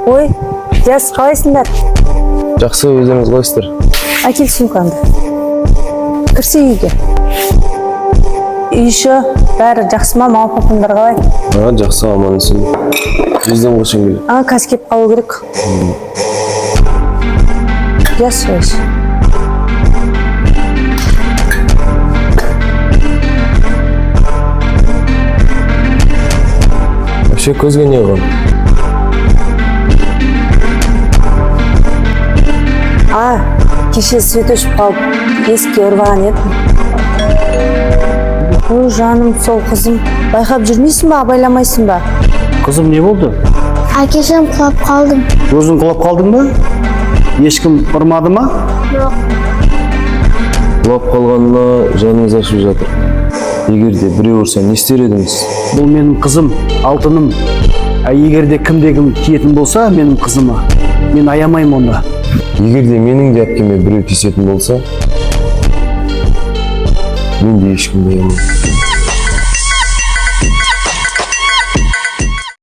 Ой, жас қалайсыңдар? Жақсы, өздеріңіз қалайсыздар? Әкел сумкаңды. Кірсе үйге. Үй іші бәрі жақсы ма, мама папамдар қалай? Жақсы, аман есен. Бізден қашан келеді? Қазір келіп қалу керек. Жас. Вообще көзге не қылған? Кеше свет өшіп қалып, есікке ұрған едім. Ой, жаным, сол қызым. Байқап жүрмейсің ба, абайламайсың ба? Қызым, не болды? Әкешім құлап қалдым. Өзің құлап қалдың ба? Ешкім ұрмады ма? Жоқ. Құлап қалғанына жаныңыз ашып жатыр. Егер де біреу ұрса, не істер едіңіз? Бұл менің қызым, алтыным. Егер де кімде-кім тиетін болса, менің қызыма, мен аямаймын онда. Егер де менің де әпкеме біреу тиісетін болса, мен де ешкімді аямаймын.